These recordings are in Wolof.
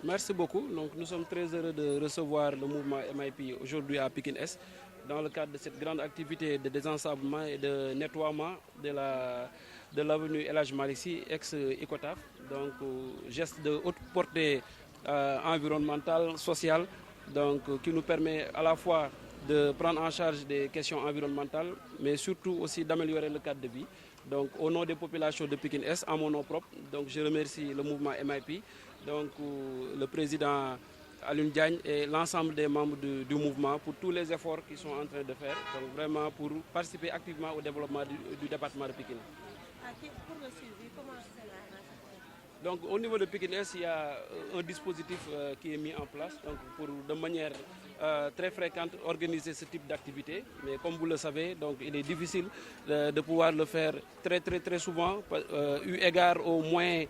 Merci beaucoup. Donc, nous sommes très heureux de recevoir le mouvement MIP aujourd'hui à Pikine Est dans le cadre de cette grande activité de désensablement et de nettoiement de l'avenue El Hadj Malick Sy, ex-Icotaf. Donc, geste de haute portée environnementale, sociale, donc, qui nous permet à la fois de prendre en charge des questions environnementales, mais surtout aussi d'améliorer le cadre de vie. Donc, au nom des populations de Pikine Est, en mon nom propre, donc, je remercie le mouvement MIP, donc, le président Alioune Diagne et l'ensemble des membres du mouvement pour tous les efforts qu'ils sont en train de faire, donc vraiment pour participer activement au développement du département de Pikine. Pour le suivi, comment c'est là? Donc au niveau de Pikine Est, il y a un dispositif qui est mis en place donc, pour de manière très fréquente organiser ce type d'activité. Mais comme vous le savez, donc, il est difficile de pouvoir le faire très souvent, eu égard aux moyens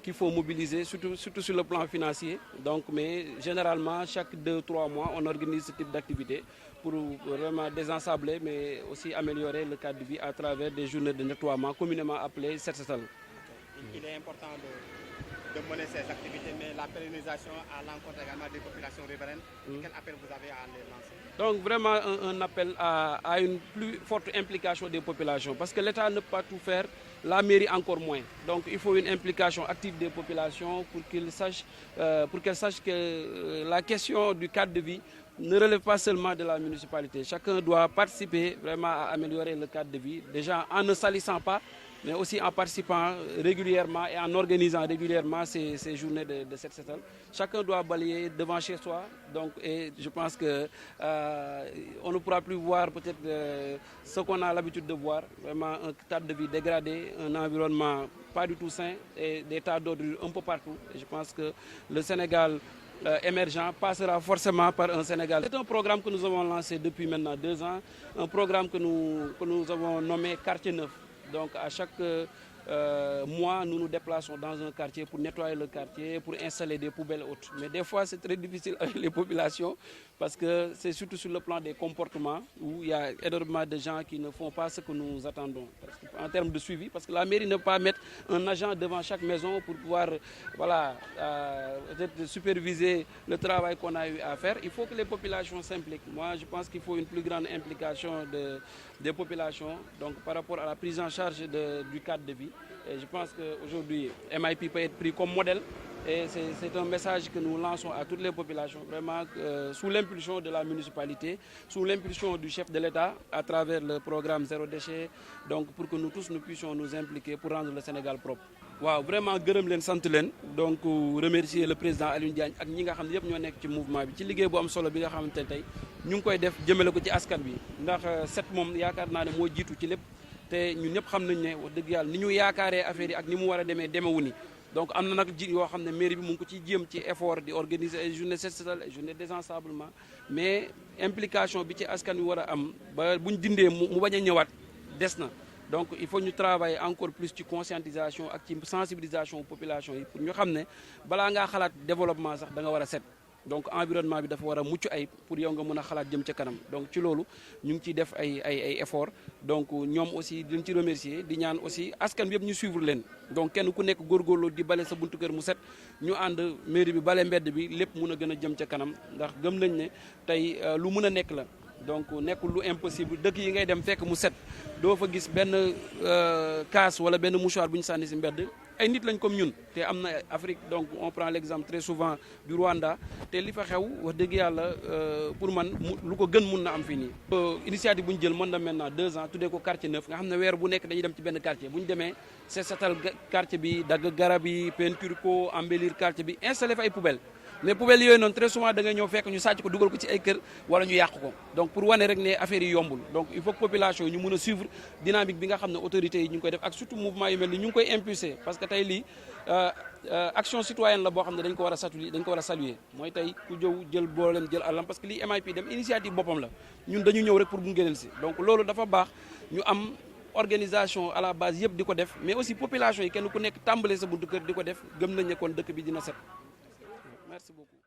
qu'il faut mobiliser, surtout sur le plan financier. Donc, mais généralement, chaque 2-3 mois, on organise ce type d'activité pour vraiment désensabler, mais aussi améliorer le cadre de vie à travers des journées de nettoiement communément appelées Set Setal. Il est important de mener ces activités, mais la pérennisation à l'encontre également des populations riveraines. Quel appel vous avez à les lancer? Donc vraiment un appel à une plus forte implication des populations, parce que l'État ne peut pas tout faire, la mairie encore moins. Donc il faut une implication active des populations pour qu'elles sachent que la question du cadre de vie ne relève pas seulement de la municipalité. Chacun doit participer vraiment à améliorer le cadre de vie, déjà en ne salissant pas, mais aussi en participant régulièrement et en organisant régulièrement ces journées de Set Setal. Chacun doit balayer devant chez soi, donc, et je pense que on ne pourra plus voir peut-être ce qu'on a l'habitude de voir, vraiment un cadre de vie dégradé, un environnement pas du tout sain et des tas d'ordures un peu partout. Et je pense que le Sénégal émergent passera forcément par un Sénégal. C'est un programme que nous avons lancé depuis maintenant 2 ans, un programme que nous avons nommé Quartier Neuf. Donc à chaque mois, nous nous déplaçons dans un quartier pour nettoyer le quartier, pour installer des poubelles hautes. Mais des fois, c'est très difficile avec les populations parce que c'est surtout sur le plan des comportements où il y a énormément de gens qui ne font pas ce que nous attendons. En termes de suivi, parce que la mairie ne peut pas mettre un agent devant chaque maison pour pouvoir voilà, peut-être superviser le travail qu'on a eu à faire. Il faut que les populations s'impliquent. Moi, je pense qu'il faut une plus grande implication des populations donc, par rapport à la prise en charge du cadre de vie. Et je pense qu'aujourd'hui, MIP peut être pris comme modèle et c'est un message que nous lançons à toutes les populations, vraiment sous l'impulsion de la municipalité, sous l'impulsion du chef de l'État à travers le programme Zéro Déchet, donc pour que nous tous nous puissions nous impliquer pour rendre le Sénégal propre. Waaw vraiment gërëm leen sant leen donc remercier le président Alioune Diagne ak ñi nga xam ne yëpp ñoo nekk ci mouvement bi ci liggéey bu am solo bi nga xamante ne tey ñu ngi koy def jëmale ko ci askan bi ndax set moom yaakaar naa ne moo jiitu ci lépp te ñun ñëpp xam nañ ne wax dëgg yàlla ni ñu yaakaaree affaire yi ak ni mu war a demee demewu ni donc am na nag yoo xam ne mairie bi mu ngi ko ciy jéem ci effort di organiser ay journée set setal ay journée désensablement mais implication bi ci askan wi war a am ba buñ dindee mu bañ a ñëwaat des na. Donc il faut ñu travailler encore plus ci conscientisation ak ci sensibilisation population yi pour ñu xam ne balaa ngaa xalaat développement sax da nga war a set donc environnement bi dafa war a mucc ay pour yow nga mën a xalaat jëm ca kanam donc ci loolu ñu ngi ciy def ay effort donc ñoom aussi diñ ci remercier di ñaan aussi askan bi yëpp ñu suivre leen donc kenn ku nekk góorgóorlu di bale sa buntu kër mu set ñu ànd mairie bi bale mbedd bi lépp mun a gën a jëm ca kanam ndax gëm nañ ne tey lu mun a nekk la donc nekkul lu impossible dëkk yi ngay dem fekk mu set doo fa gis benn kaas wala benn mouchoir bu ñu sànni si mbedd ay nit lañ comme ñun te am na Afrique donc on prend l'exemple très souvent du Rwanda te li fa xew wax dëgg yàlla pour man lu ko gën mun na am fii nii. initiative bu ñu jël mën na maintenant 2 ans tuddee ko quartier neuf nga xam ne weer bu nekk dañuy dem ci benn quartier bu ñu demee set setal quartier bi dagg garab yi peinture ko embellir quartier bi installé fa ay poubelles. mais poubelles yooyu noonu très souvent da nga ñëw fekk ñu sàcc ko dugal ko ci ay kër wala ñu yàq ko donc pour wane rek ne affaire yi yombul donc il faut que population yi ñu mun a suivre dynamique bi nga xam ne autorités yi ñu ngi koy def ak surtout mouvement yu mel ni ñu ngi koy impulser parce que tey lii action citoyenne la boo xam ne dañ ko war a saluer mooy tey ku jël booleem jël àllam parce que lii MIP dem initiative boppam la ñun dañu ñëw rek pour gunge leen si donc loolu dafa baax ñu am organisation à la base yëpp di ko def mais aussi population yi kenn ku nekk tàmbalee sa buntu kër di ko def gëm nañ ne kon dëkk bi dina set. Merci beaucoup.